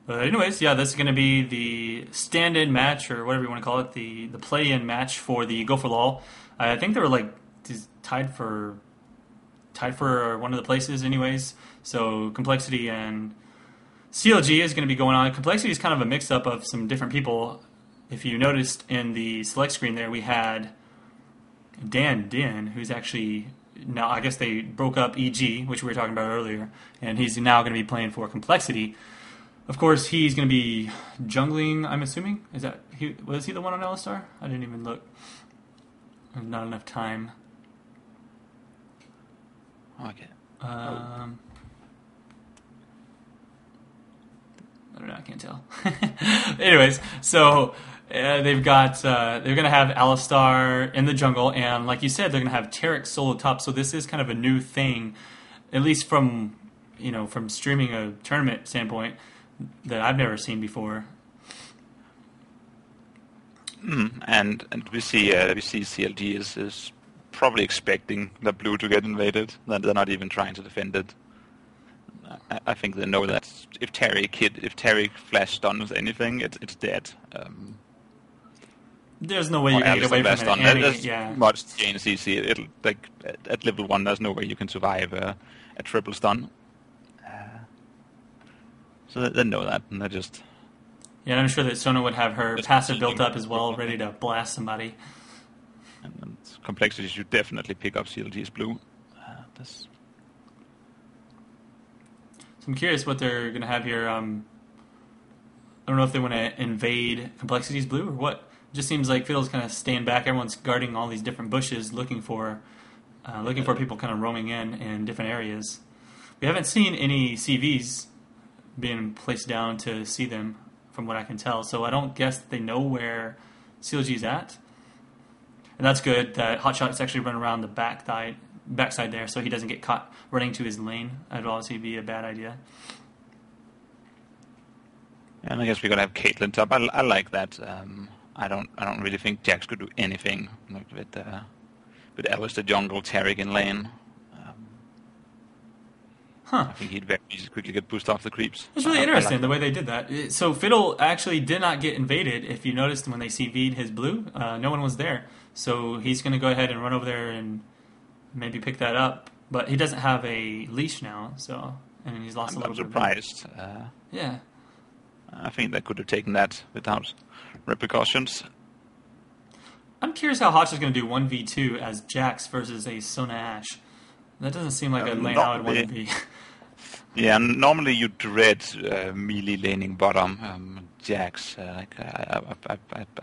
But anyways, yeah, this is going to be the stand-in match, or whatever you want to call it, the play-in match for the Go4LoL. I think they were like tied for one of the places, anyways. So Complexity and CLG is going to be going on. Complexity is kind of a mix-up of some different people. If you noticed in the select screen there, we had Dan Din, who's actually now, I guess they broke up EG, which we were talking about earlier, and he's now going to be playing for Complexity. Of course, he's going to be jungling, I'm assuming. Was he the one on Alistar? I didn't even look. There's not enough time. Okay. I don't know, I can't tell. Anyways, so they're going to have Alistar in the jungle, and like you said, they're going to have Taric solo top. So this is kind of a new thing, at least from streaming a tournament standpoint, that I've never seen before. And we see CLG is probably expecting the blue to get invaded. They're not even trying to defend it. I think they know that if Taric flash stuns anything, it's dead. There's no way you can get away from it. Yeah. Much CC. It'll like at level 1. There's no way you can survive a triple stun. So they know that, and they're just. Yeah, I'm sure that Sona would have her passive built up as well, ready to blast somebody. And Complexity should definitely pick up CLG's blue. So I'm curious what they're going to have here. I don't know if they want to invade Complexity's blue or what. It just seems like Fiddle's kind of staying back. Everyone's guarding all these different bushes, looking for people kind of roaming in different areas. We haven't seen any CVs being placed down to see them, from what I can tell. So I don't guess that they know where CLG's at. And that's good that HotShot's actually run around the backside there, so he doesn't get caught running to his lane. That'd obviously be a bad idea. And I guess we're gonna have Caitlyn top. I like that. I don't really think Jax could do anything like with Alistar jungle, Taric in lane. I think he'd very easily quickly get pushed off the creeps. It's really interesting the way they did that. So Fiddle actually did not get invaded. If you noticed when they CV'd his blue, no one was there. So he's going to go ahead and run over there and maybe pick that up. But he doesn't have a leash now, and he's lost a little bit. I'm surprised. Yeah. I think they could have taken that without repercussions. I'm curious how Hotch is going to do 1v2 as Jax versus a Sona Ashe. That doesn't seem like a lane I would want to be. Yeah, normally you dread melee laning bottom. Jax, I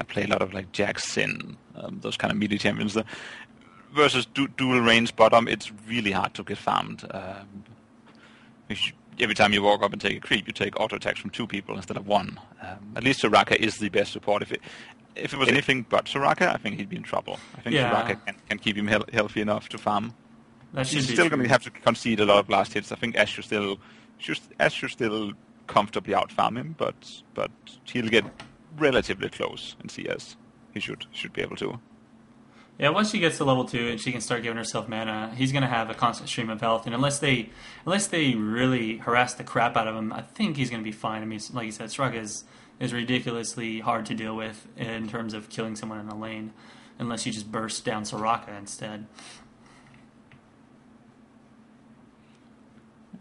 play a lot of like Jax Sin, those kind of melee champions. Versus dual range bottom, it's really hard to get farmed. Every time you walk up and take a creep, you take auto attacks from 2 people instead of 1. At least Soraka is the best support. If it was anything but Soraka, I think he'd be in trouble. I think Soraka can keep him healthy enough to farm. He's still going to have to concede a lot of blast hits. I think Ashe should still comfortably out-farm him, but he'll get relatively close in CS. He should be able to. Yeah, once she gets to level 2 and she can start giving herself mana, he's going to have a constant stream of health. And unless they really harass the crap out of him, I think he's going to be fine. I mean, like you said, Soraka is ridiculously hard to deal with in terms of killing someone in a lane, unless you just burst down Soraka instead.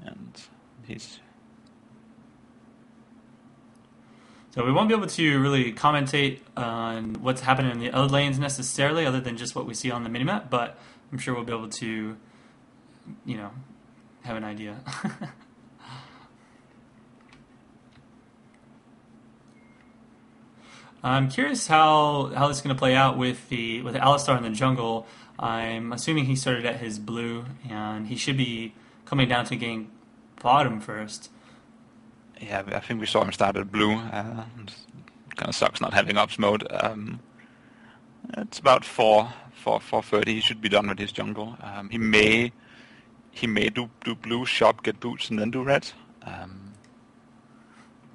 And so we won't be able to really commentate on what's happening in the other lanes necessarily, other than just what we see on the minimap, but I'm sure we'll be able to, have an idea. I'm curious how this is going to play out with Alistar in the jungle. I'm assuming he started at his blue, and he should be coming down to getting bottom first. Yeah, I think we saw him start at blue. Kind of sucks not having ops mode. It's about 4:30. He should be done with his jungle. He may do blue, shop, get boots, and then do red.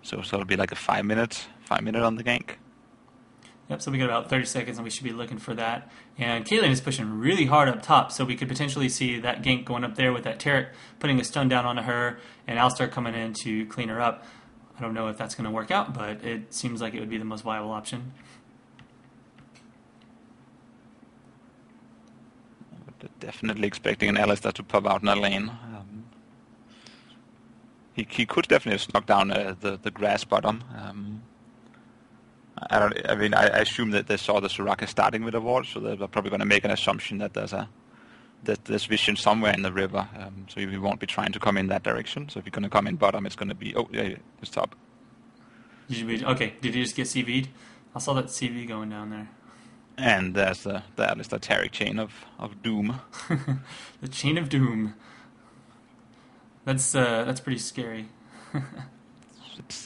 So it'll be like a 5 minute on the gank. Yep, so we got about 30 seconds, and we should be looking for that. And Caitlyn is pushing really hard up top, so we could potentially see that gank going up there with that Taric putting a stun down onto her, and Alistar coming in to clean her up. I don't know if that's going to work out, but it seems like it would be the most viable option. Definitely expecting an Alistair to pop out in a lane. He could definitely have snuck down the grass bottom. I assume that they saw the Soraka starting with a ward, so they're probably going to make an assumption that there's vision somewhere in the river, so we won't be trying to come in that direction. So if you're going to come in bottom, it's going to be it's top. Okay, did you just get CV'd? I saw that CV going down there. And there's the Alistair Tarek chain of doom. The chain of doom. That's pretty scary.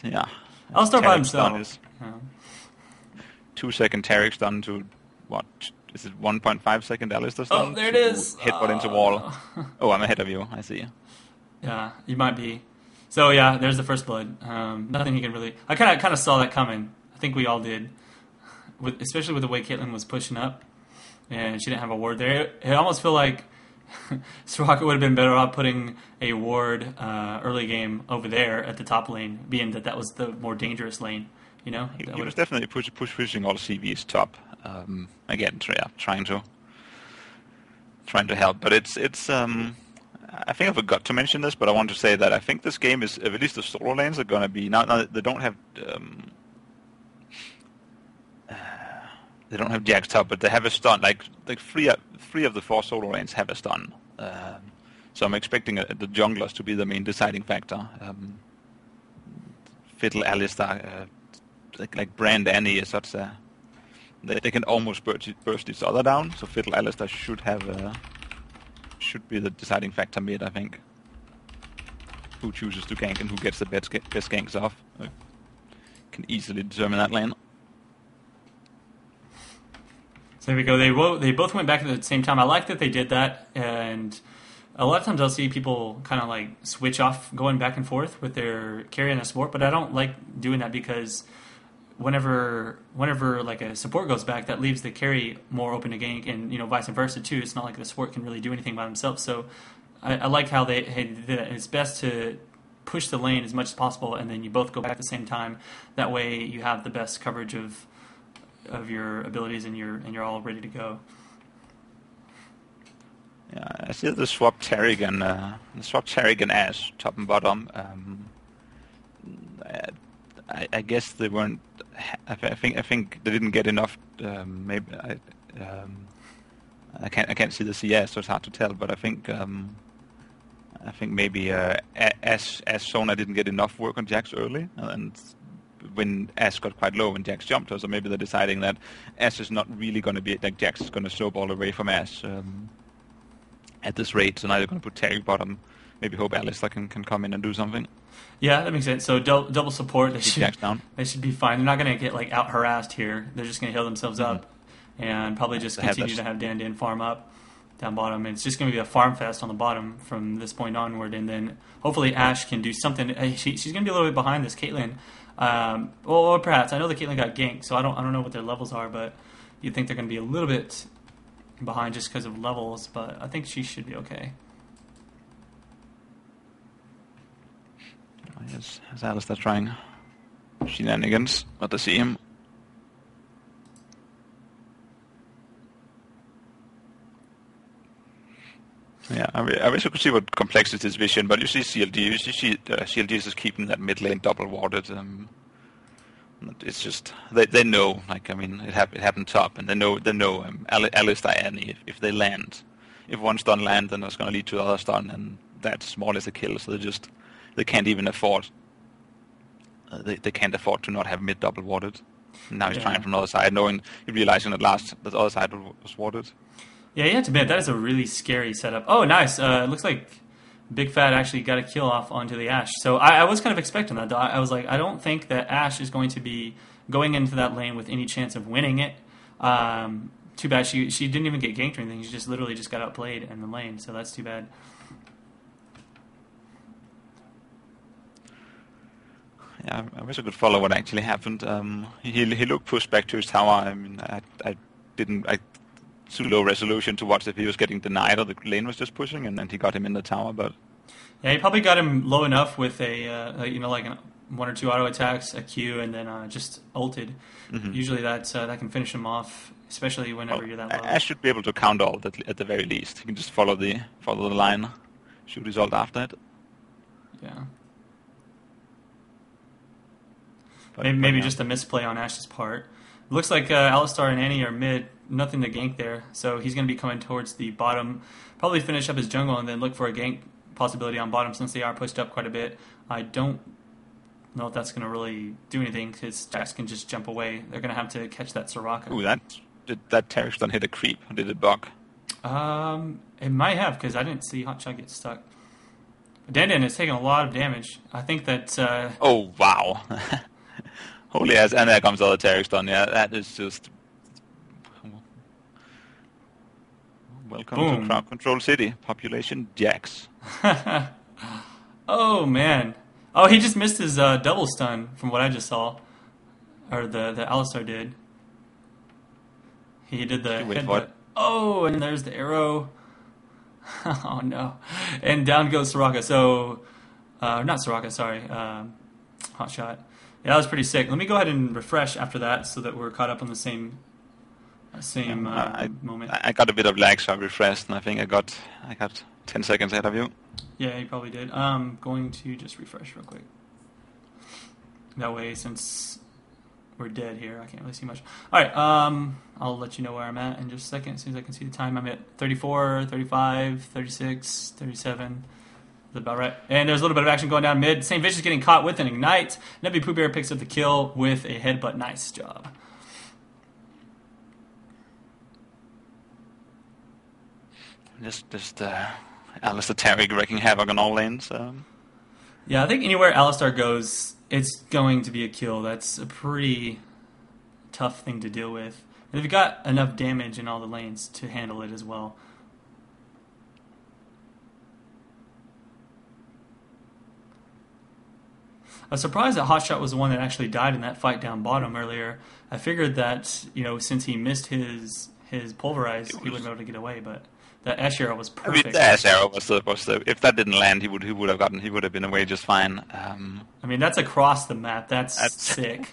Yeah. I'll start by himself. 2-second Tarek stun to what? Is it 1.5 second Alistair stun? Oh, there it is. Headbutt into wall. Oh, I'm ahead of you. I see. Yeah, you might be. So yeah, there's the first blood. Nothing he can really. I kind of saw that coming. I think we all did. Especially with the way Caitlyn was pushing up, and she didn't have a ward there. It almost feel like Soraka would have been better off putting a ward early game over there at the top lane, being that was the more dangerous lane. You know, he was definitely pushing all CVs top. Again, trying to help, but it's. I think I forgot to mention this, but I want to say that I think this game is, at least the solo lanes are going to be now they don't have. They don't have Jax top, but they have a stun. Like three of the 4 solo lanes have a stun. So I'm expecting the junglers to be the main deciding factor. Fiddle, Alistair, like Brand, Annie is such a... They can almost burst each other down. So Fiddle, Alistair should be the deciding factor mid, I think. Who chooses to gank and who gets the best ganks off. Can easily determine that lane. So there we go. They both went back at the same time. I like that they did that, and a lot of times I'll see people kind of like switch off going back and forth with their carry and a support, but I don't like doing that because whenever like a support goes back, that leaves the carry more open to gank, and vice versa too. It's not like the support can really do anything by themselves. So I like how they did it. It's best to push the lane as much as possible, and then you both go back at the same time. That way you have the best coverage of your abilities, and you're all ready to go. Yeah, I see the swap Tarek and Ash top and bottom. I guess they weren't. I think they didn't get enough. Maybe I can't see the CS, so it's hard to tell. But I think maybe Ash Sona didn't get enough work on Jax early, and when Ash got quite low and Jax jumped her, so maybe they're deciding that Ash is not really going to be, like Jax is going to snowball away from Ash at this rate, so now they're going to put Tarek bottom, maybe hope Alistair can come in and do something. Yeah, that makes sense. So double support, they should be fine. They're not going to get like out harassed here. They're just going to heal themselves up and probably just continue to have Dan farm up down bottom. And it's just going to be a farm fest on the bottom from this point onward, and then hopefully Ash can do something. She's going to be a little bit behind this Caitlyn. Or perhaps I know the Caitlyn got ganked, so I don't know what their levels are, but you'd think they're going to be a little bit behind just because of levels. But I think she should be okay. Is Alistair trying shenanigans? Not to see him. Yeah, I wish I could see what complexity is vision, but you see CLG. You see CLG is just keeping that mid lane double warded. It's just they know. Like it happened top, and they know. Alistair and if they land, if one stun lands, then it's going to lead to the other stun, and that's more or less a kill. So they can't even afford. They can't afford to not have mid double warded. Now he's trying from the other side, realizing that the other side was warded. Yeah, you have to admit, that is a really scary setup. Oh, nice. It looks like Big Fat actually got a kill off onto the Ashe. So I was kind of expecting that, though. I was like, I don't think that Ashe is going to be going into that lane with any chance of winning it. Too bad she didn't even get ganked or anything. She just literally just got outplayed in the lane, so that's too bad. Yeah, I wish I could follow what actually happened. He looked pushed back to his tower. I too low resolution to watch if he was getting denied or the lane was just pushing, and then he got him in the tower. But yeah, he probably got him low enough with a like one or two auto attacks, a Q, and then just ulted. Mm-hmm. Usually that can finish him off, especially whenever you're that low. Ash should be able to counter ult at the very least. He can just follow the line, shoot his ult after it. Yeah. But, maybe just a misplay on Ash's part. Looks like Alistar and Annie are mid. Nothing to gank there, so he's going to be coming towards the bottom. Probably finish up his jungle and then look for a gank possibility on bottom since they are pushed up quite a bit. I don't know if that's going to really do anything because Jax can just jump away. They're going to have to catch that Soraka. Ooh, did that Taric stun hit a creep? Or did it bug? It might have because I didn't see HotShot get stuck. Dandan is taking a lot of damage. I think that... Oh, wow. Holy ass, and there comes all the Taric stun. Yeah, that is just... Welcome Boom. to Crowd Control City. Population Jax. Oh, man. Oh, he just missed his double stun from what I just saw. Or the Alistar did. He did the headbutt. Oh, and there's the arrow. Oh, no. And down goes Soraka. So, not Soraka, sorry. HotShot. Yeah, that was pretty sick. Let me go ahead and refresh after that so that we're caught up on the same moment. I got a bit of lag, so I refreshed, and I think I got 10 seconds ahead of you. Yeah, you probably did. I'm going to just refresh real quick. That way, since we're dead here, I can't really see much. All right, I'll let you know where I'm at in just a second. As soon as I can see the time, I'm at 34, 35, 36, 37. That's about right. And there's a little bit of action going down mid. St. Vicious getting caught with an Ignite. Nebby Pooh Bear picks up the kill with a headbutt. Nice job. Just Alistar Taric wreaking havoc on all lanes. Yeah, I think anywhere Alistar goes, it's going to be a kill. That's a pretty tough thing to deal with. And they've got enough damage in all the lanes to handle it as well. I was surprised that HotShot was the one that actually died in that fight down bottom earlier. I figured that, since he missed his pulverize, he wouldn't be able to get away, but that Ash arrow was perfect. I mean, the Ash arrow was the if that didn't land, he would have been away just fine. I mean, that's across the map. That's sick.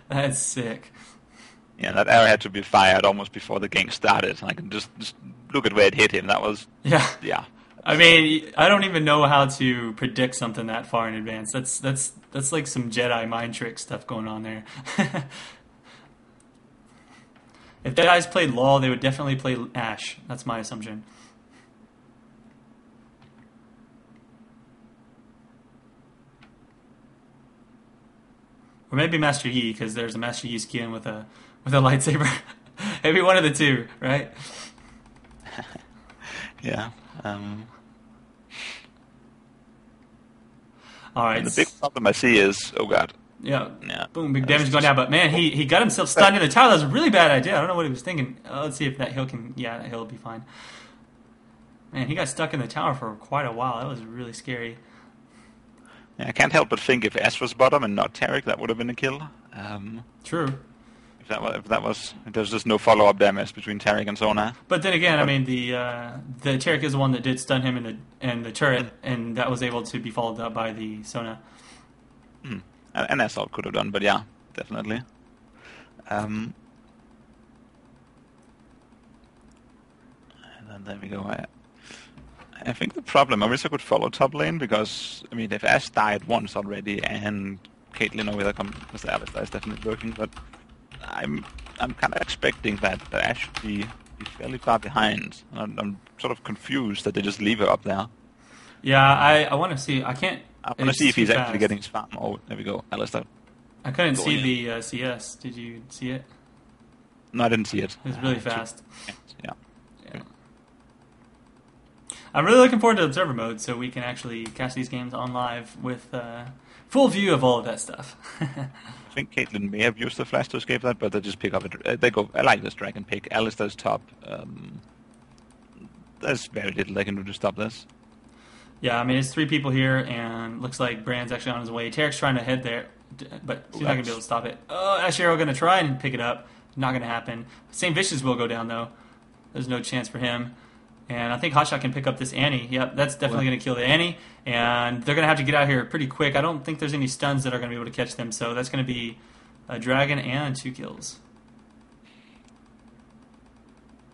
That's sick. Yeah, that arrow had to be fired almost before the game started. I can just look at where it hit him. That was yeah. I mean, I don't even know how to predict something that far in advance. That's like some Jedi mind trick stuff going on there. If the guys played LoL, they would definitely play Ashe. That's my assumption. Or maybe Master Yi, because there's a Master Yi skin with a lightsaber. Maybe one of the two, right? Yeah. All right. And the big problem I see is, oh god. Yeah. Boom, big damage going down. But man, he got himself stunned in the tower. That was a really bad idea. I don't know what he was thinking. Let's see if that hill can. Yeah, that hill will be fine. Man, he got stuck in the tower for quite a while. That was really scary. Yeah, I can't help but think if Ash was bottom and not Taric, that would have been a kill. True. If there's just no follow-up damage between Taric and Sona. But then again, I mean, the Taric is the one that did stun him in the turret, and that was able to be followed up by the Sona. And Assault could have done, but yeah, definitely. And then there we go. I think the problem, I wish I could follow top lane, because, I mean, if Ash died once already, and Caitlyn over there comes, because the Alistar is definitely working, but I'm kind of expecting that Ash should be fairly far behind. I'm sort of confused that they just leave her up there. Yeah, I want to see. I want to see if he's actually getting his farm. Oh, there we go, Alistar. I couldn't see the CS. Did you see it? No, I didn't see it. It was really fast. Yeah. I'm really looking forward to Observer Mode, so we can actually catch these games on live with full view of all of that stuff. I think Caitlyn may have used the flash to escape that, but they just pick up it. They go. I like this dragon pick. Alistar's top. There's very little they can do to stop this. Yeah, I mean, it's 3 people here, and looks like Brand's actually on his way. Tarek's trying to head there, but he's not going to be able to stop it. Oh, Ash Arrow going to try and pick it up. Not going to happen. St. Vicious will go down, though. There's no chance for him. And I think HotShot can pick up this Annie. Yep, that's definitely going to kill the Annie. And they're going to have to get out here pretty quick. I don't think there's any stuns that are going to be able to catch them. So that's going to be a dragon and 2 kills.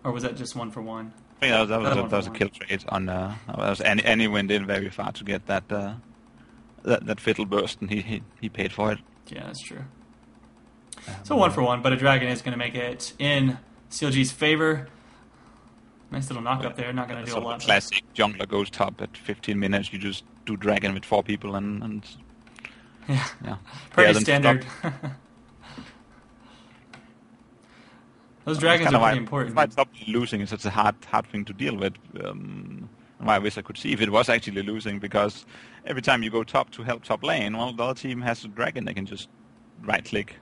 Or was that just 1 for 1? Yeah, that was a kill trade on. Annie went in very far to get that fiddle burst, and he paid for it. Yeah, that's true. So 1 for 1, but a dragon is going to make it in CLG's favor. Nice little knock up there. Not going to do a lot. Classic jungler goes top at 15 minutes. You just do dragon with 4 people and yeah. Pretty standard. Those dragons are pretty important. Why top losing is such a hard thing to deal with. Why I wish I could see if it was actually losing, because every time you go top to help top lane, well, the other team has a dragon. They can just right click.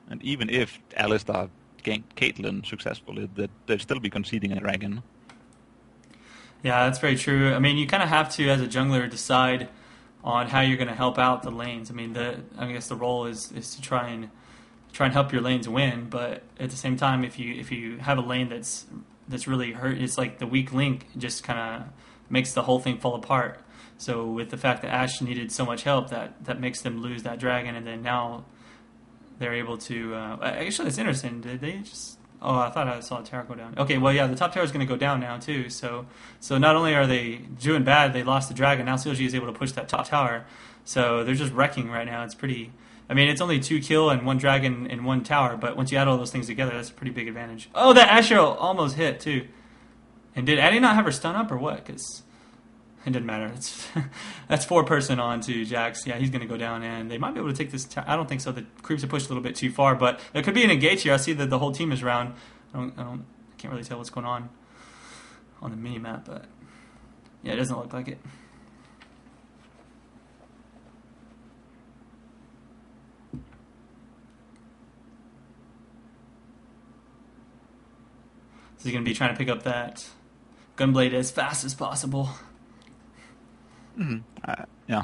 And even if Alistar ganked Caitlyn successfully, they'd still be conceding a dragon. Yeah, that's very true. I mean, you kind of have to, as a jungler, decide on how you're going to help out the lanes. I mean, I guess the role is to try and help your lanes win, but at the same time, if you have a lane that's really hurt, it's like the weak link just kind of makes the whole thing fall apart. So with the fact that Ashe needed so much help, that makes them lose that dragon, and then now they're able to... actually, it's interesting. Did they just... Oh, I thought I saw a tower go down. Okay, well, yeah, the top tower is going to go down now, too. So not only are they doing bad, they lost the dragon, now CLG is able to push that top tower. So they're just wrecking right now. It's pretty... I mean, it's only 2 kill and 1 dragon and 1 tower, but once you add all those things together, that's a pretty big advantage. Oh, that Ashe arrow almost hit, too. And did Addy not have her stun up, or what? Because it didn't matter. That's 4-person on to Jax. Yeah, he's going to go down, and they might be able to take this... I don't think so. The creeps are pushed a little bit too far, but there could be an engage here. I see that the whole team is around. I can't really tell what's going on the mini-map, but yeah, it doesn't look like it. So he's going to be trying to pick up that Gunblade as fast as possible. Yeah.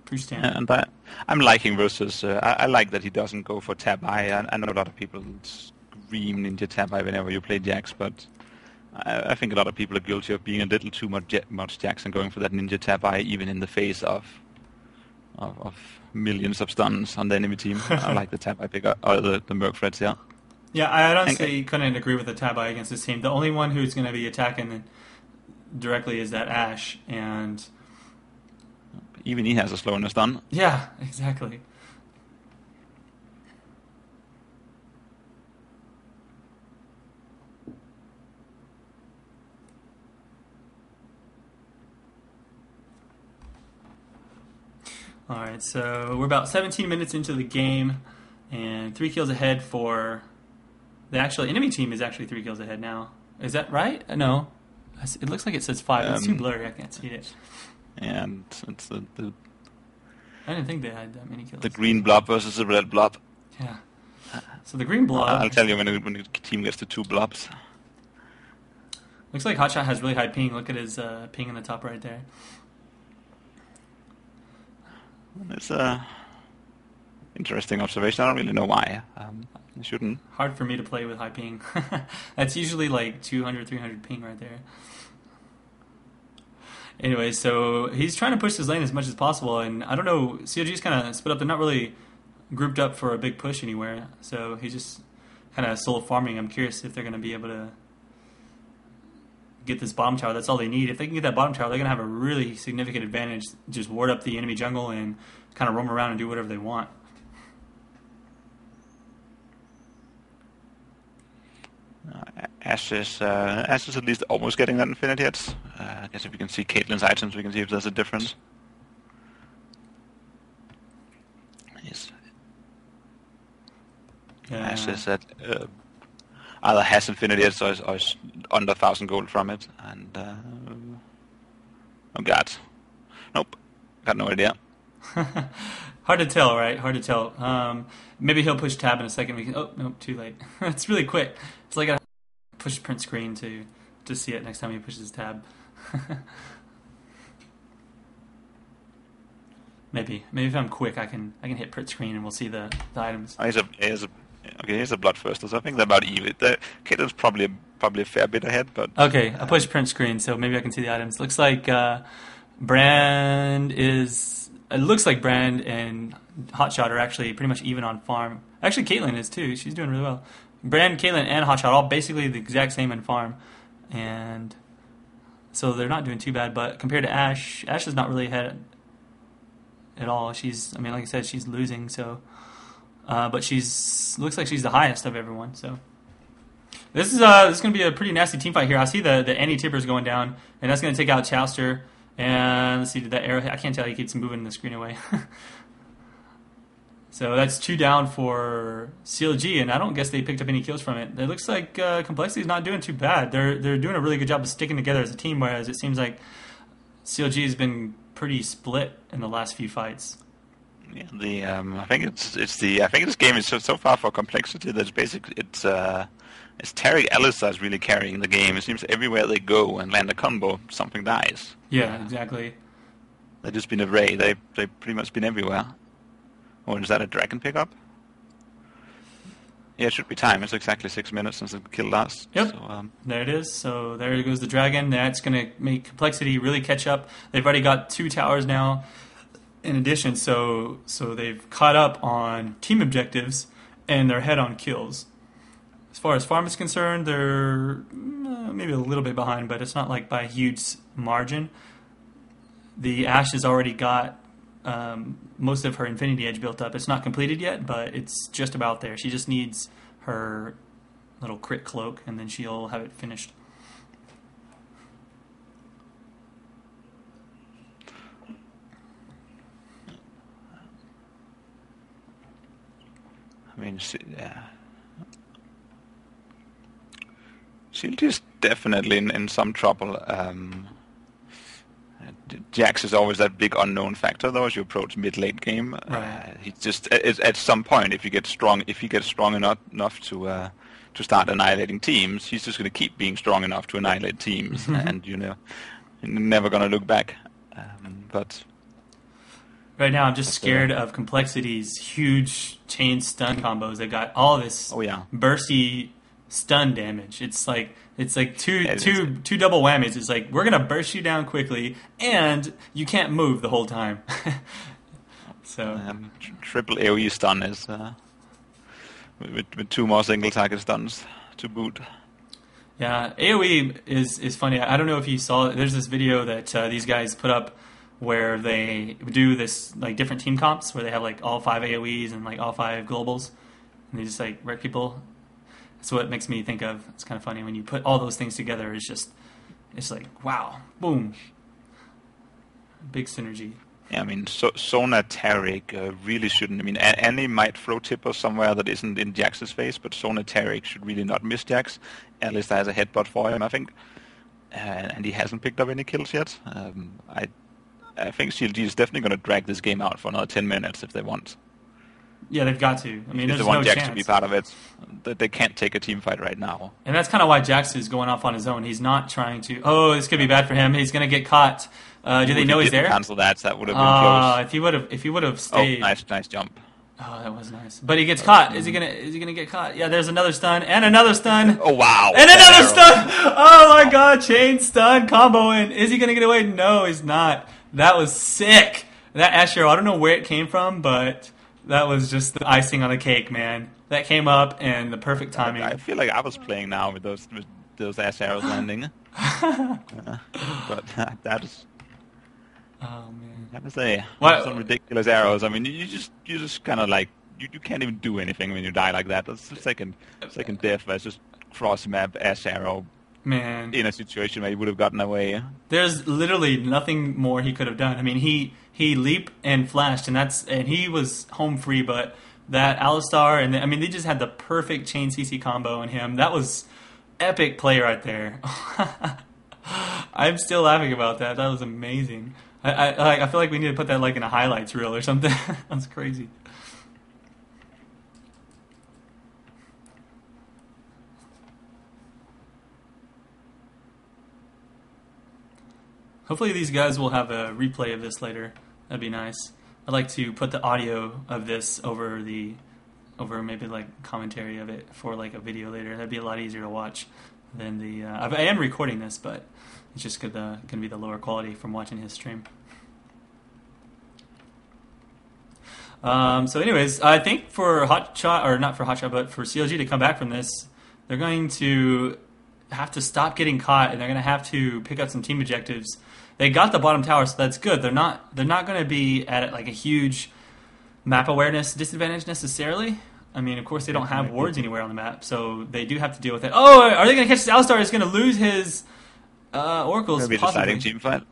Pretty standard. And I'm liking versus... I like that he doesn't go for tab eye. I know a lot of people scream Ninja tab eye whenever you play Jax, but I think a lot of people are guilty of being a little too much Jax and going for that Ninja tab eye, even in the face of millions of stuns on the enemy team. I like the tab eye picker, or the Merc threads, yeah. Yeah, I honestly couldn't agree with the tab eye against this team. The only one who's going to be attacking directly is that Ashe, and even he has a slowness stun. Yeah, exactly. All right, so we're about 17 minutes into the game, and 3 kills ahead for... The actual enemy team is actually 3 kills ahead now. Is that right? No. It looks like it says 5. It's too blurry. I can't see it. And it's the I didn't think they had that many kills. The green blob versus the red blob. Yeah. So the green blob... I'll tell you when the team gets to 2 blobs. Looks like HotShot has really high ping. Look at his ping in the top right there. It's a interesting observation. I don't really know why. I shouldn't. Hard for me to play with high ping. That's usually like 200, 300 ping right there. Anyway, so he's trying to push his lane as much as possible, and I don't know, CLG's kind of split up. They're not really grouped up for a big push anywhere, so he's just kind of solo farming. I'm curious if they're going to be able to get this bottom tower. That's all they need. If they can get that bottom tower, they're going to have a really significant advantage. Just ward up the enemy jungle and kind of roam around and do whatever they want. Ashe is at least almost getting that infinity hit. I guess if you can see Caitlyn's items, we can see if there's a difference. Yes. Yeah. Ashe is at either has infinity hits or is under 1,000 gold from it. And oh god, nope, got no idea. Hard to tell, right? Hard to tell. Maybe he'll push tab in a second. We can. Oh nope, too late. It's really quick. It's like a push print screen to see it next time he pushes tab. Maybe if I'm quick, I can hit print screen and we'll see the items. Oh, here's a bloodthirster. So I think they're about even. Caitlyn's probably a probably a fair bit ahead. But Okay, I pushed print screen, so maybe I can see the items. Looks like Brand is. It looks like Brand and Hotshot are actually pretty much even on farm. Actually, Caitlyn is too. She's doing really well. Brand, Caitlyn, and Hotshot all basically the exact same in farm, and so they're not doing too bad. But compared to Ash is not really ahead at all. She's, I mean, like I said, she's losing. So, but looks like she's the highest of everyone. So. This is going to be a pretty nasty team fight here. I see the anti-tippers going down, and that's going to take out Chowster. And let's see, did that arrow hit? I can't tell. He keeps moving the screen away. So that's 2 down for CLG, and I don't guess they picked up any kills from it. It looks like Complexity is not doing too bad. They're doing a really good job of sticking together as a team, whereas it seems like CLG has been pretty split in the last few fights. Yeah, I think this game is so far for Complexity that's basically it's Tarek Alistair is really carrying the game. It seems everywhere they go and land a combo, something dies. Yeah, exactly. They've just been a ray. They've pretty much been everywhere. Or is that a dragon pickup? Yeah, it should be time. It's exactly 6 minutes since the kill last. Yep. So, there it is. So there goes the dragon. That's going to make Complexity really catch up. They've already got 2 towers now. In addition, so they've caught up on team objectives and they're ahead on kills. As far as farm is concerned, they're maybe a little bit behind, but it's not like by a huge margin. The Ashe has already got most of her Infinity Edge built up. It's not completed yet, but it's just about there. She just needs her little crit cloak, and then she'll have it finished. I mean, Shield is definitely in some trouble. Jax is always that big unknown factor, though, as you approach mid-late game. Right. He's just at some point, if he gets strong enough to start annihilating teams, he's just going to keep being strong enough to annihilate teams, and you're never going to look back. But right now, I'm just scared of Complexity's huge chain stun combos. They got all this bursty stun damage. It's like two double whammies. It's like, we're gonna burst you down quickly, and you can't move the whole time. So triple AoE stun is with 2 more single target stuns to boot. Yeah, AoE is funny. I don't know if you saw it. There's this video that these guys put up where they do this like different team comps where they have like all 5 AoEs and like all 5 globals, and they just like wreck people. That's what it makes me think of. It's kind of funny when you put all those things together. It's like, wow, boom, big synergy. Yeah, I mean, Sona Tarek really shouldn't. I mean, Annie might throw Tipper somewhere that isn't in Jax's face, but Sona Tarek should really not miss Jax. Alistair has a headbutt for him, I think, and he hasn't picked up any kills yet. I think CLG is definitely going to drag this game out for another 10 minutes if they want. Yeah, they've got to. I mean, there's they want no Jax chance to be part of it. They can't take a team fight right now. And that's kind of why Jax is going off on his own. He's not trying to. Oh, this could be bad for him. He's going to get caught. Do they know he's there? Cancel that. That would have been close. If he would have stayed. Oh, nice jump. Oh, that was nice. But he gets caught. Is he gonna get caught? Yeah, there's another stun and another stun. Oh wow! And another stun. Oh my God! Chain stun combo. And is he gonna get away? No, he's not. That was sick. That Ash arrow. I don't know where it came from, but that was just the icing on the cake, man. That came up and the perfect timing. I feel like I was playing now with those Ash arrows landing. But that is. Oh man! I have to say, some ridiculous arrows. I mean, you just kind of like you can't even do anything when you die like that. That's the second death. That's just cross map Ash arrow. Man, in a situation where he would have gotten away. There's literally nothing more he could have done. I mean, he leaped and flashed, and he was home free. But that Alistar, and I mean, they just had the perfect chain CC combo in him. That was epic play right there. I'm still laughing about that. That was amazing. I feel like we need to put that like in a highlights reel or something. That's crazy. Hopefully these guys will have a replay of this later. That'd be nice. I'd like to put the audio of this over maybe like commentary of it for like a video later. That'd be a lot easier to watch. than the. I am recording this, but it's just going to be the lower quality from watching his stream. So, anyways, I think for HotShot, or not for HotShot, but for CLG to come back from this, they're going to have to stop getting caught, and they're going to have to pick up some team objectives. They got the bottom tower, so that's good. They're not going to be at like a huge map awareness disadvantage necessarily. I mean, of course, they don't have wards anywhere on the map, so they do have to deal with it. Oh, are they going to catch this Alistar? Is going to lose his oracles? Maybe deciding team fight.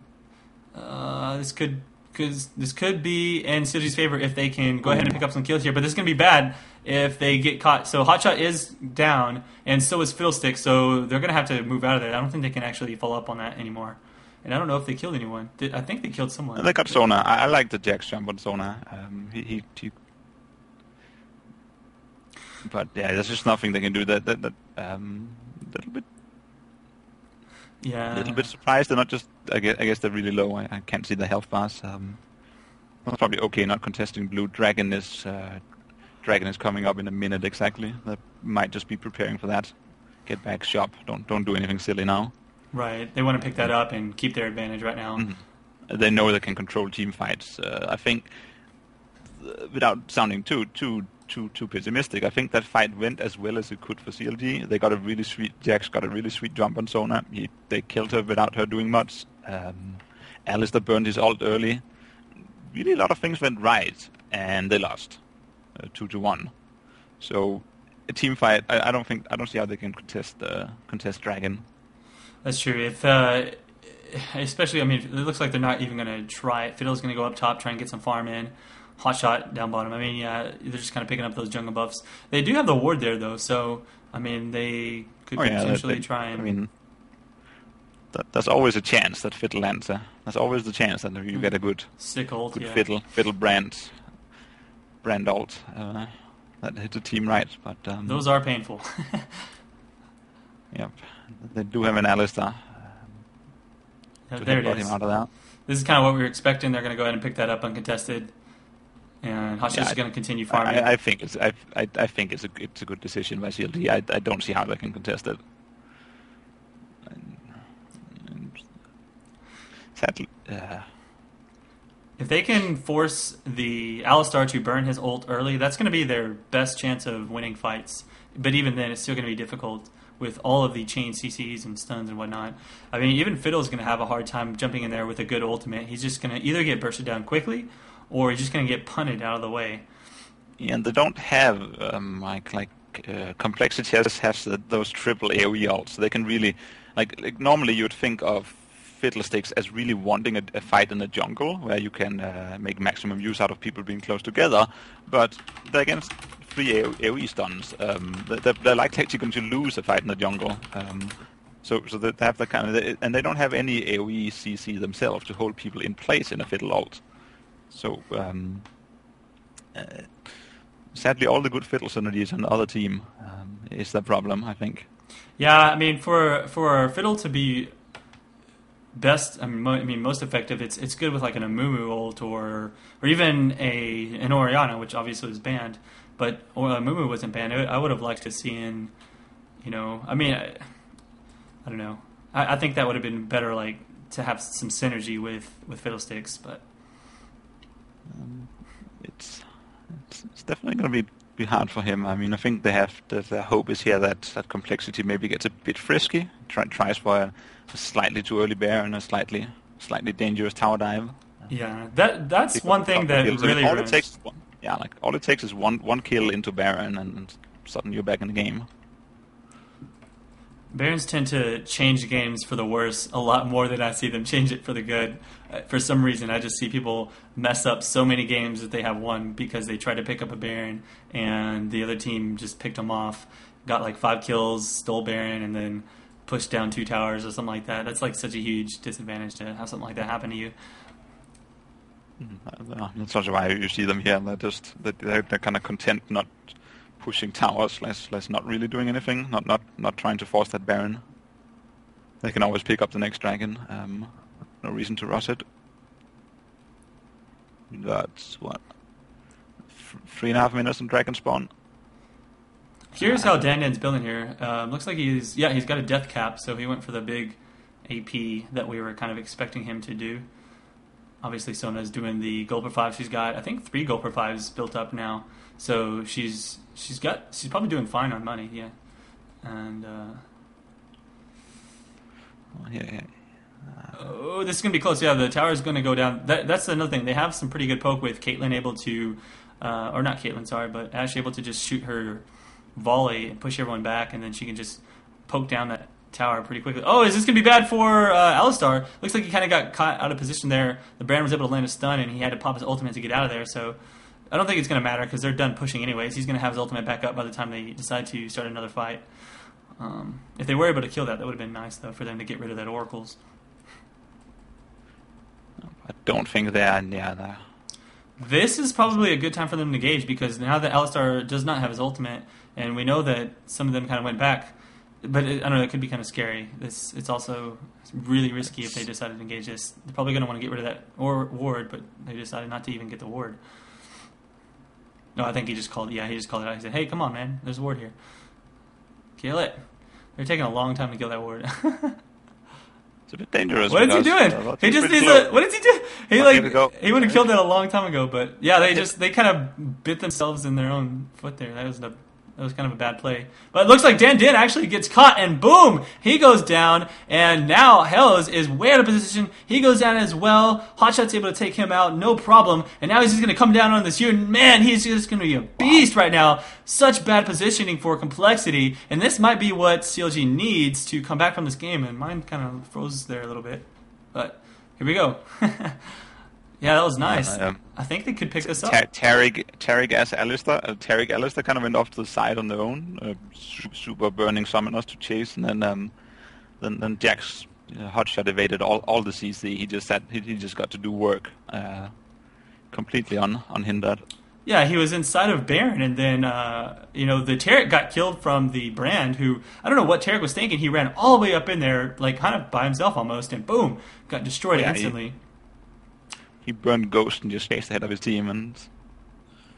This could be in CLG's favor if they can go ahead and pick up some kills here, but this is going to be bad if they get caught. So HotShot is down, and so is Fiddlestick, so they're going to have to move out of there. I don't think they can actually follow up on that anymore. And I don't know if they killed anyone. I think they killed someone. They got Zona. I like the Jax jump on Zona. But yeah, there's just nothing they can do. That little bit. Yeah. A little bit surprised. They're not just. I guess they're really low. I can't see the health bars. Probably okay not contesting blue. Dragon is coming up in a minute exactly. They might just be preparing for that. Get back, shop. Don't do anything silly now. Right. They want to pick that up and keep their advantage right now. Mm-hmm. They know they can control team fights. I think, without sounding too pessimistic, I think that fight went as well as it could for CLG. They got a really sweet. Jax got a really sweet jump on Zona. They killed her without her doing much. Alistar burned his ult early. Really, a lot of things went right, and they lost 2-1. So a team fight. I don't see how they can contest Dragon. That's true. If especially, I mean, it looks like they're not even going to try it. Fiddle's going to go up top, try and get some farm in. HotShot down bottom. I mean, yeah, they're just kind of picking up those jungle buffs. They do have the ward there, though, so, I mean, they could potentially try and... I mean, there's always a chance that Fiddle lands. There's always the chance that you get a good... Sick ult, good Fiddle brand ult that hits a team right, but... those are painful. Yep. They do have an Alistar. There it is. Him out of that. This is kind of what we were expecting. They're going to go ahead and pick that up uncontested. And HotShot's going to continue farming. I think it's a good decision by CLG. I don't see how they can contest it. Sadly, if they can force the Alistar to burn his ult early, that's going to be their best chance of winning fights. But even then, it's still going to be difficult with all of the chain CCs and stuns and whatnot. I mean, even Fiddle's going to have a hard time jumping in there with a good ultimate. He's just going to either get bursted down quickly, or he's just going to get punted out of the way. Yeah, and they don't have Complexity has those triple AoE ults. So they can really like normally you would think of Fiddlesticks as really wanting a fight in the jungle where you can make maximum use out of people being close together, but they're against 3 AoE stuns. They're likely actually going to lose a fight in the jungle. So they have the kind of, and they don't have any AoE CC themselves to hold people in place in a Fiddle ult. So sadly, all the good Fiddle synergies on the other team is the problem, I think. Yeah, I mean, for Fiddle to be best, I mean most effective, it's good with like an Amumu ult or even an Orianna, which obviously was banned, but Amumu wasn't banned. I would have liked to see in, I mean, I don't know. I think that would have been better, like to have some synergy with Fiddlesticks, but it's definitely going to be hard for him. I mean, I think their hope is here that Complexity maybe gets a bit frisky, tries for a slightly too early bear and a slightly dangerous tower dive. Yeah, that's one thing that really all it takes is one kill into Baron and suddenly you're back in the game. Barons tend to change games for the worse a lot more than I see them change it for the good. For some reason, I just see people mess up so many games that they have won because they tried to pick up a Baron and the other team just picked them off, got like 5 kills, stole Baron, and then pushed down 2 towers or something like that. That's like such a huge disadvantage to have something like that happen to you. That's also why you see them here. They're kind of content not pushing towers, less not really doing anything, not trying to force that Baron. They can always pick up the next dragon. No reason to rush it. That's what 3.5 minutes on dragon spawn. Curious how Dan's building here. Looks like he's got a death cap, so he went for the big AP that we were kind of expecting him to do. Obviously, Sona's doing the gold per 5. She's got, I think, 3 gold per 5s built up now. So she's probably doing fine on money, yeah. And oh, this is gonna be close. Yeah, the tower is gonna go down. That's another thing. They have some pretty good poke with Caitlyn able to, or not Caitlyn, sorry, but Ash able to just shoot her volley and push everyone back, and then she can just poke down that tower pretty quickly. Oh, is this going to be bad for Alistar? Looks like he kind of got caught out of position there. The Brand was able to land a stun, and he had to pop his ultimate to get out of there, so I don't think it's going to matter because they're done pushing anyways. He's going to have his ultimate back up by the time they decide to start another fight. If they were able to kill that would have been nice, though, for them to get rid of that Oracles. I don't think they are near there. This is probably a good time for them to engage because now that Alistar does not have his ultimate, and we know that some of them kind of went back, but I don't know, it could be kind of scary. It's also really risky if they decided to engage this. They're probably going to want to get rid of that ward, but they decided not to even get the ward. No, I think he just called it out. He He said, hey, come on, man, there's a ward here. Kill it. They're taking a long time to kill that ward. It's a bit dangerous. What is he doing? He just needs a. What is he doing? He would have killed that a long time ago, but yeah, they kind of bit themselves in their own foot there. That was kind of a bad play. But it looks like Dan actually gets caught, and boom, he goes down. And now Hells is way out of position. He goes down as well. HotShot's able to take him out, no problem. And now he's just going to come down on this unit. Man, he's just going to be a beast right now. Such bad positioning for complexity. And this might be what CLG needs to come back from this game. And mine kind of froze there a little bit. But here we go. Yeah, that was nice. I think they could pick this up. Tariq Alistar kind of went off to the side on their own. Super burning summoners to chase, and then Jack's hotshot evaded all the CC. He just got to do work completely unhindered. Yeah, he was inside of Baron, and then the Tariq got killed from the Brand, who I don't know what Tariq was thinking. He ran all the way up in there, like kind of by himself almost, and boom, got destroyed instantly. He burned Ghost and just chased ahead of his team, and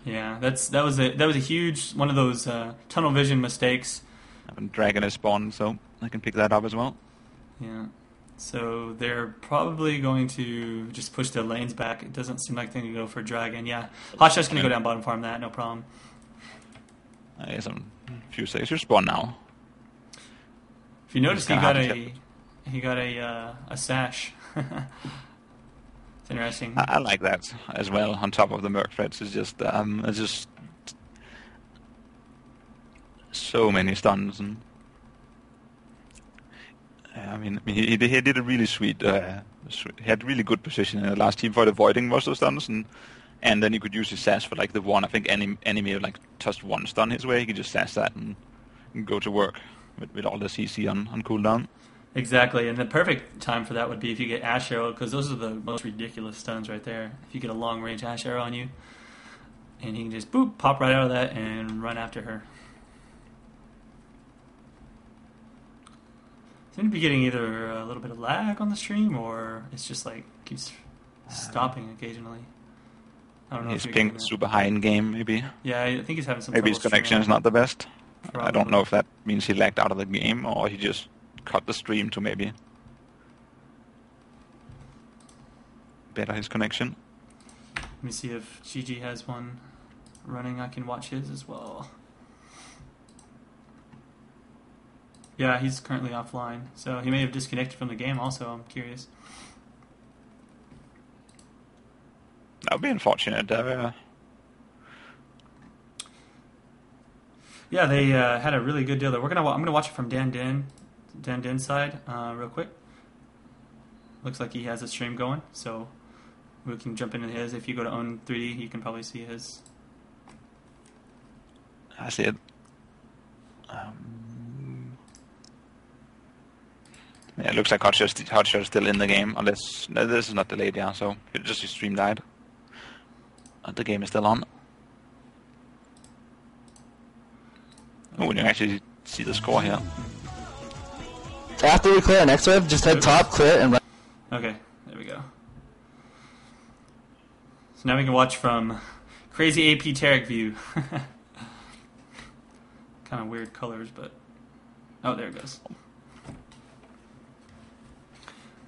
yeah, that was a huge one of those tunnel vision mistakes. And Dragon is spawned, so I can pick that up as well. Yeah, so they're probably going to just push their lanes back. It doesn't seem like they're going to go for Dragon. Yeah, HotShot's going to go down bottom farm that, no problem. Some few seconds. You spawn now. If you notice, he got a sash. Interesting. I like that as well. On top of the Merc threats, it's just so many stuns, and I mean he did a really sweet. He had really good position in the last team for avoiding most of the stuns, and then he could use his sash for like the one. I think any enemy like touched one stun his way, he could just sash that and go to work with all the CC on cooldown. Exactly, and the perfect time for that would be if you get Ash Arrow, because those are the most ridiculous stuns right there. If you get a long-range Ash Arrow on you, and he can just boop, pop right out of that and run after her. Seem to be getting either a little bit of lag on the stream, or it's just like keeps stopping occasionally. I don't know. His ping super high in game, maybe. Yeah, I think he's having some. Maybe his connection is not the best. Probably. I don't know if that means he lagged out of the game or he just cut the stream to maybe better his connection. Let me see if GG has one running. I can watch his as well. Yeah, he's currently offline, so he may have disconnected from the game also. I'm curious. That would be unfortunate. Yeah, they had a really good deal there. I'm gonna watch it from Dan Den's side real quick. Looks like he has a stream going, so we can jump into his. If you go to Own 3D, you can probably see his. I see it. Yeah, it looks like HotShot is still in the game, unless this is not delayed, yeah. So just his stream died. The game is still on. Oh, we can actually see the score here. After we clear our next wave, just head top, clear, and... Okay, there we go. So now we can watch from crazy AP Tariq view. kind of weird colors, but oh, there it goes.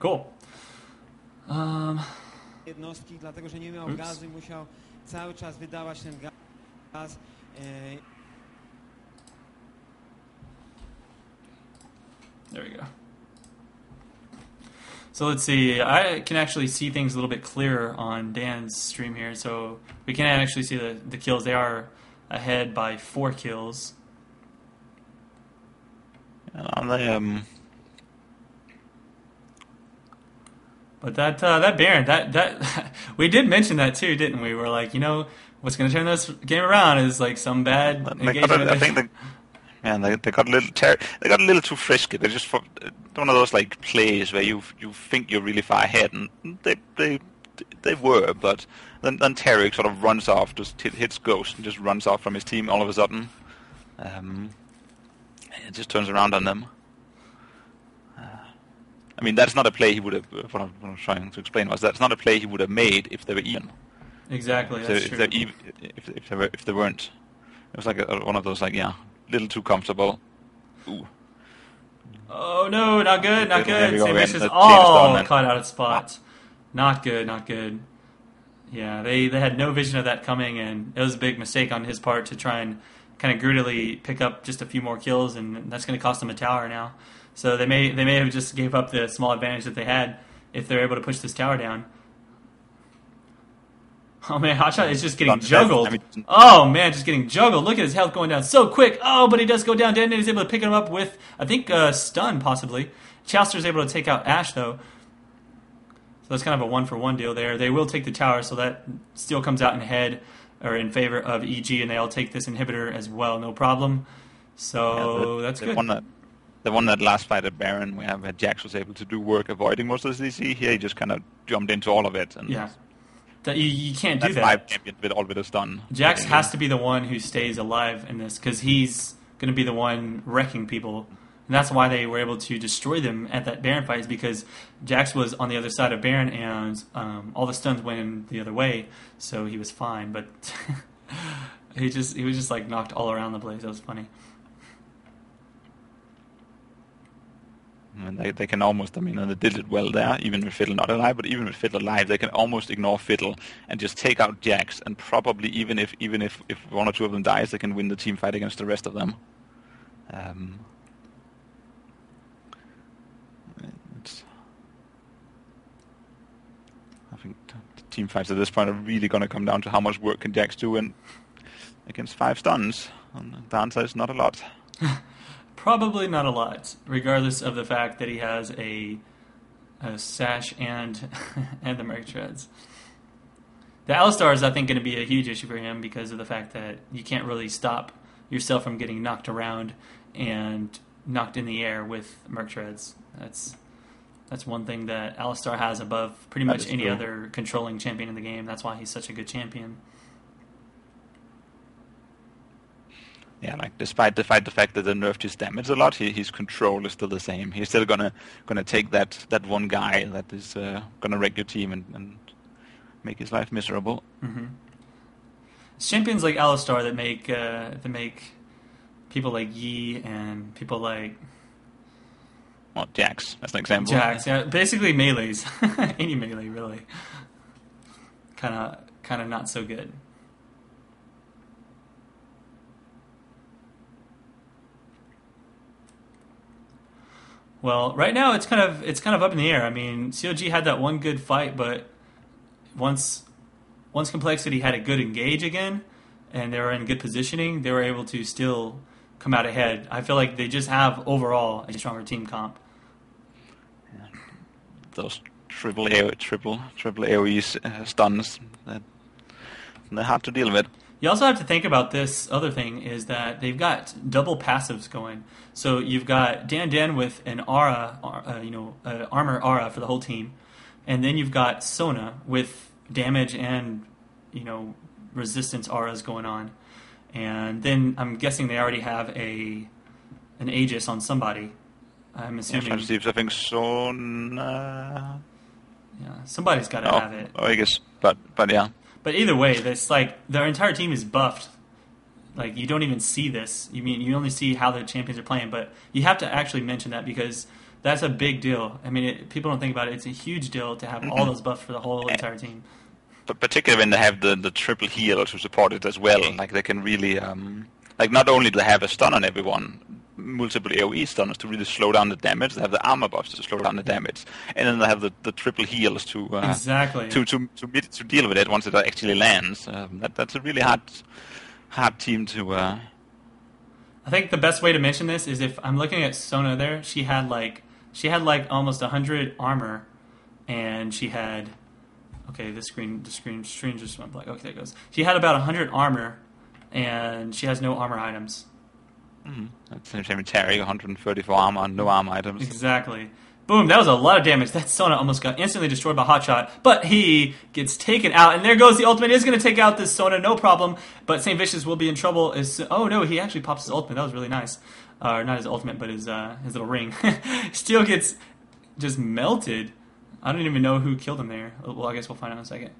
Cool. Jednostki, dlatego że nie miał gazu i musiał cały czas wydawać ten gaz. There we go. So let's see. I can actually see things a little bit clearer on Dan's stream here. So we can actually see the kills. They are ahead by 4 kills. But that Baron, that we did mention that too, didn't we? We're like, what's going to turn this game around is like some bad engagement. I think they got a little too frisky. They're just one of those like plays where you think you're really far ahead, and they were, but then Tarek sort of runs off, just hits Ghost, and just runs off from his team all of a sudden. It just turns around on them. I mean, that's not a play he would have. What I'm trying to explain was that's not a play he would have made if they were even. Exactly. That's true. If they weren't, it was like one of those like little too comfortable. Ooh. Oh no, not good, not good. Same all caught out of spots. Not good, not good. Yeah, they had no vision of that coming, and it was a big mistake on his part to try and kind of greedily pick up just a few more kills, and that's going to cost them a tower now. So they may have just gave up the small advantage that they had if they're able to push this tower down. Oh man, HotShot is just getting juggled. Oh man, just getting juggled. Look at his health going down so quick. Oh, but he does go down. Dan is able to pick him up with, I think, stun possibly. Chowster's able to take out Ashe though. So that's kind of a 1-for-1 deal there. They will take the tower, so that still comes out in favor of EG, and they'll take this inhibitor as well, no problem. So that's good. They won that last fight at Baron, where Jax was able to do work avoiding most of the CC. Here he just kind of jumped into all of it. And yeah. You can't do that. 5 champion with all of it is done. Jax has to be the one who stays alive in this, because he's going to be the one wrecking people. And that's why they were able to destroy them at that Baron fight, is because Jax was on the other side of Baron, and all the stuns went in the other way, so he was fine. But he was just like knocked all around the place. That was funny. And they can almost, and they did it well there, even with Fiddle not alive, but even with Fiddle alive, they can almost ignore Fiddle and just take out Jax, and probably even if one or two of them dies, they can win the team fight against the rest of them. I think the team fights at this point are really going to come down to how much work can Jax do and against 5 stuns, and the answer is not a lot. Probably not a lot, regardless of the fact that he has a sash and the Merc Treads. The Alistar is, I think, going to be a huge issue for him because of the fact that you can't really stop yourself from getting knocked around and knocked in the air with Merc Treads. That's one thing that Alistar has above pretty much any other controlling champion in the game. That's why he's such a good champion. Yeah, like despite the fact that they nerfed his damage a lot, his control is still the same. He's still gonna take that one guy that is gonna wreck your team and make his life miserable. Mm-hmm. It's champions like Alistar that make people like Yi and people like Jax. That's an example. Jax, yeah, basically melees. Any melee really. Kind of not so good. Well, right now it's kind of up in the air. I mean, CLG had that one good fight, but once Complexity had a good engage again, and they were in good positioning, they were able to still come out ahead. I feel like they just have overall a stronger team comp. Yeah. Those triple AoE stuns, they're hard to deal with. You also have to think about this other thing, is that they've got double passives going. So you've got Dan with an aura, armor aura for the whole team, and then you've got Sona with damage and resistance auras going on, and then I'm guessing they already have an Aegis on somebody. I'm assuming. Yeah, I think Sona. Yeah, somebody's got to have it. Aegis, but yeah. But either way, it's like their entire team is buffed like you don't even see this. You only see how the champions are playing, but you have to actually mention that because that's a big deal. I mean, people don't think about it. It's a huge deal to have all those buffs for the whole entire team. But particularly when they have the triple heal to support it as well, like they can really, like not only do they have a stun on everyone, multiple AoE stunners to really slow down the damage, they have the armor buffs to slow down the damage, and then they have the triple heals to exactly to deal with it once it actually lands. That's a really hard team to. I think the best way to mention this is if I'm looking at Sona there, she had like almost 100 armor, and she had. Okay, the screen just went black. Okay, there it goes. She had about 100 armor, and she has no armor items. That's the same with Terry, 134 armor and no armor items. Exactly. Boom, that was a lot of damage. That Sona almost got instantly destroyed by HotShot, but he gets taken out, and there goes the ultimate. He's going to take out this Sona, no problem, but St. Vicious will be in trouble. Oh no, he actually pops his ultimate. That was really nice. Not his ultimate, but his little ring. Still gets just melted. I don't even know who killed him there. Well, I guess we'll find out in a second.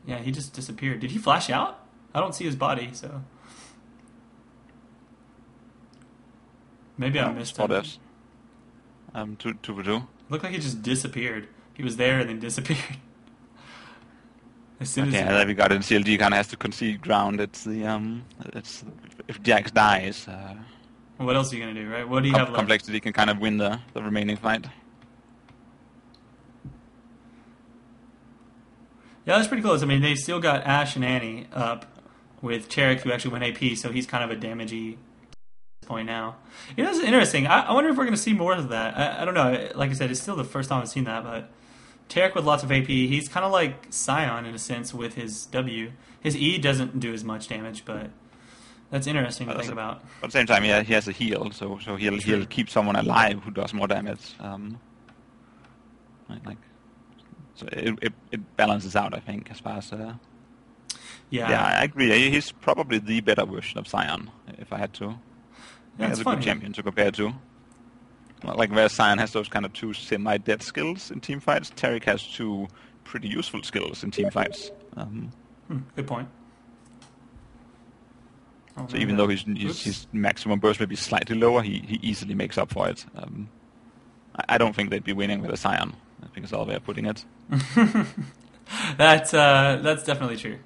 Yeah, he just disappeared. Did he flash out? I don't see his body, so... Maybe I missed him. This. 2v2. Looked like he just disappeared. He was there and then disappeared. As soon as then we got in CLG kind of has to concede ground. It's if Jax dies. What else are you gonna do, right? What do you have left? Complexity can kind of win the remaining fight. Yeah, that's pretty close. I mean, they still got Ashe and Annie up with Tarek, who actually went AP, so he's kind of a damagey point now. You know, it's interesting. I wonder if we're going to see more of that. I don't know. Like I said, it's still the first time I've seen that, but Tarek with lots of AP, he's kind of like Sion in a sense with his W. His E doesn't do as much damage, but that's interesting to think about. But at the same time, yeah, he has a heal, so he'll keep someone alive who does more damage. So it balances out, I think, as far as... Yeah, I agree. He's probably the better version of Sion, if I had to. Yeah, he's a good champion to compare to. Like where Sion has those kind of two semi-dead skills in team fights, Tarek has two pretty useful skills in team fights. Good point. So even though his maximum burst may be slightly lower, he easily makes up for it. I don't think they'd be winning with a Sion. I think it's all way of putting it. That's definitely true.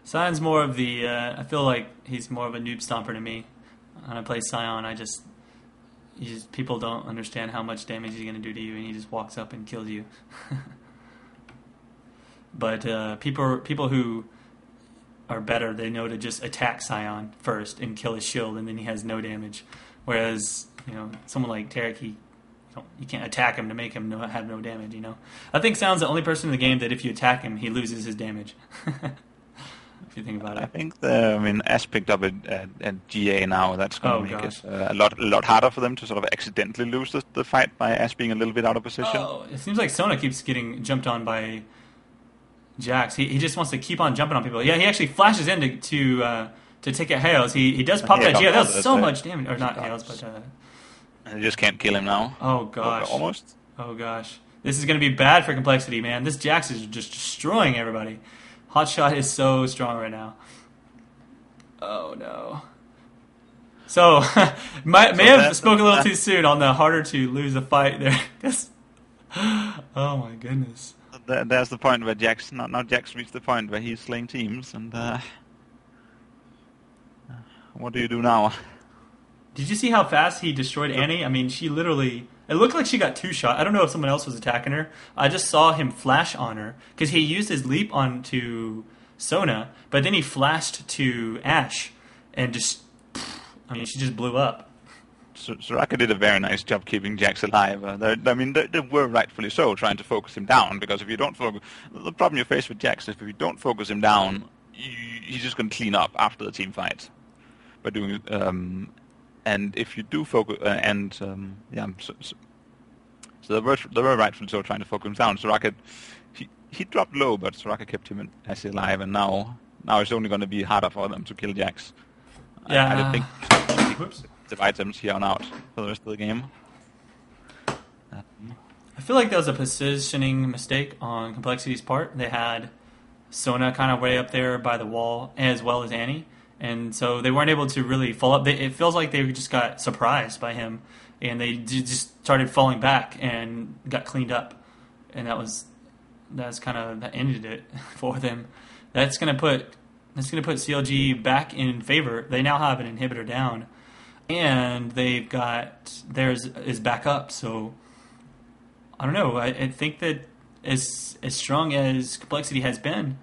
Sion's more of the... I feel like he's more of a noob stomper to me. When I play Sion, people don't understand how much damage he's going to do to you, and he just walks up and kills you. But people who are better, they know to just attack Sion first and kill his shield, and then he has no damage. Whereas, someone like Tarek, you can't attack him to make him have no damage, I think Sion's the only person in the game that if you attack him, he loses his damage. If you think about it. I think Ash picked up at GA now. That's going to make it a lot harder for them to sort of accidentally lose the fight by Ash being a little bit out of position. Oh, it seems like Sona keeps getting jumped on by Jax. He just wants to keep on jumping on people. Yeah, he actually flashes in to take out Hales. He does pop that GA. That was so much damage. Or not Hales, but... And you just can't kill him now. Oh, gosh. Almost. Oh, gosh. This is going to be bad for Complexity, man. This Jax is just destroying everybody. HotShot is so strong right now. Oh, no. So, may have spoke a little too soon on the harder to lose a fight there. Oh, my goodness. There's the point where Jax reached the point where he's slaying teams, and what do you do now? Did you see how fast he destroyed Annie? I mean, she literally... It looked like she got two-shot. I don't know if someone else was attacking her. I just saw him flash on her, because he used his leap onto Sona, but then he flashed to Ashe, and just... I mean, she just blew up. Soraka did a very nice job keeping Jax alive. They were rightfully so trying to focus him down, because if you don't focus... The problem you face with Jax is if you don't focus him down, he's just going to clean up after the team fight. By doing... and if you do focus... So they were rightfully so trying to focus him down. Soraka... He dropped low, but Soraka kept him actually alive, and now it's only going to be harder for them to kill Jax. Yeah. I don't think... the items here on out for the rest of the game. I feel like that was a positioning mistake on Complexity's part. They had Sona kind of way up there by the wall, as well as Annie. And so they weren't able to really follow up. It feels like they just got surprised by him, and they just started falling back and got cleaned up. And that ended it for them. That's gonna put CLG back in favor. They now have an inhibitor down, and they've got theirs is back up. So I don't know. I think that as strong as Complexity has been,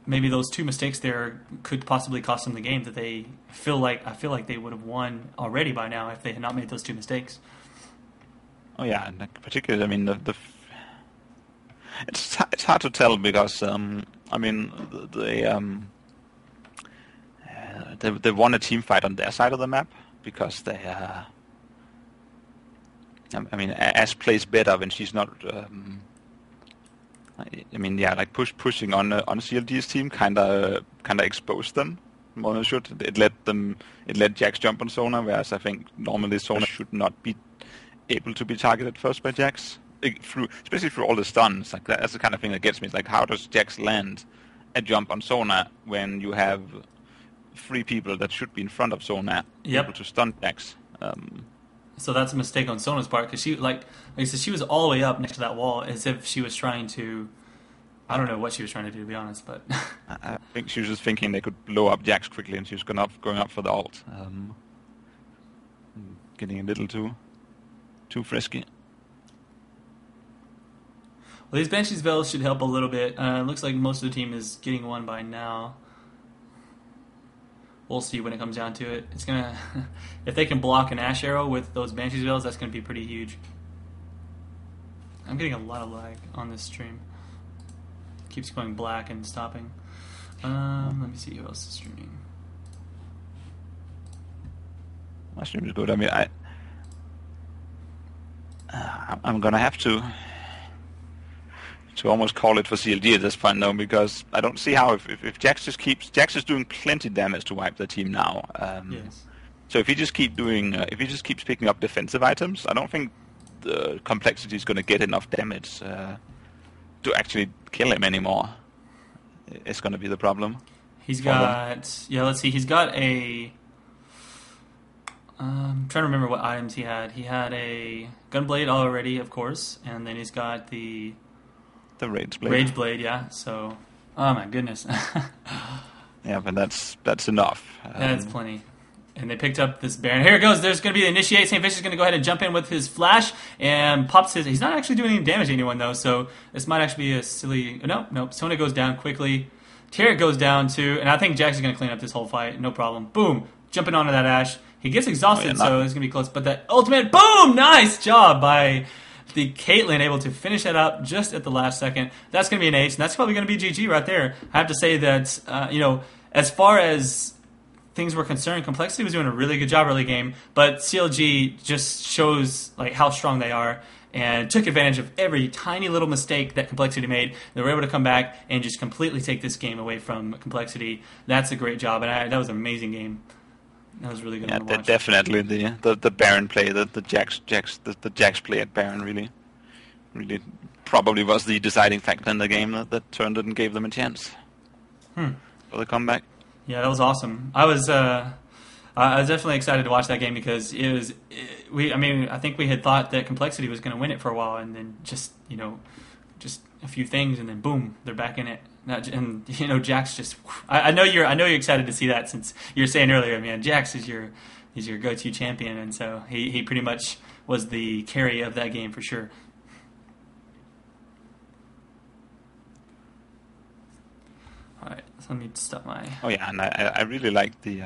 maybe those two mistakes there could possibly cost them the game. That I feel like they would have won already by now if they had not made those two mistakes. Oh yeah, and particularly, I mean, it's hard to tell because they won a team fight on their side of the map because they Ash plays better when she's not. Pushing on CLG's team kind of exposed them more than it should. It let Jax jump on Sona, whereas I think normally Sona should not be able to be targeted first by Jax, especially through all the stuns. Like that's the kind of thing that gets me. It's like, how does Jax land a jump on Sona when you have 3 people that should be in front of Sona able to stun Jax? So that's a mistake on Sona's part because she, like I said, she was all the way up next to that wall as if she was trying to. I don't know what she was trying to do, to be honest, but I think she was just thinking they could blow up Jax quickly, and she was going up for the ult, getting a little too frisky. Well, these Banshee's Veils should help a little bit. It looks like most of the team is getting one by now. We'll see when it comes down to it. It's gonna, if they can block an Ash Arrow with those Banshee's Veils, that's gonna be pretty huge. I'm getting a lot of lag on this stream. It keeps going black and stopping. Let me see who else is streaming. My stream is good. I mean, I'm gonna have to almost call it for CLG at this point now, because I don't see how if Jax is doing plenty damage to wipe the team now. Yes. So if he just keeps picking up defensive items, I don't think the Complexity is going to get enough damage to actually kill him anymore. It's going to be the problem. He's got let's see. He's got a. I'm trying to remember what items he had. He had a Gunblade already, of course, and then he's got the Rage Blade. Rage Blade, yeah. So, oh my goodness. Yeah, but that's enough. That's plenty. And they picked up this Baron. Here it goes. There's going to be the initiate. St. Fish is going to go ahead and jump in with his flash and pops his. He's not actually doing any damage to anyone though, so this might actually be a silly. No. Sona goes down quickly. Tyrant goes down too, and I think Jax is going to clean up this whole fight. No problem. Boom. Jumping onto that Ash. He gets exhausted, so it's going to be close. But that ultimate, boom! Nice job by the Caitlyn, able to finish that up just at the last second. That's going to be an ace, and that's probably going to be GG right there. I have to say that, as far as things were concerned, Complexity was doing a really good job early game, but CLG just shows like how strong they are and took advantage of every tiny little mistake that Complexity made. They were able to come back and just completely take this game away from Complexity. That's a great job, and that was an amazing game. That was really good. Yeah, definitely the Baron play, the Jax play at Baron really probably was the deciding factor in the game that turned it and gave them a chance for the comeback. Yeah, that was awesome. I was definitely excited to watch that game because I think we had thought that Complexity was going to win it for a while, and then just a few things, and then boom, they're back in it. And Jax just. I know you're excited to see that, since you were saying earlier, man, Jax is your go-to champion, and so he pretty much was the carry of that game for sure. All right, so let me stop my. Oh yeah, and I really like the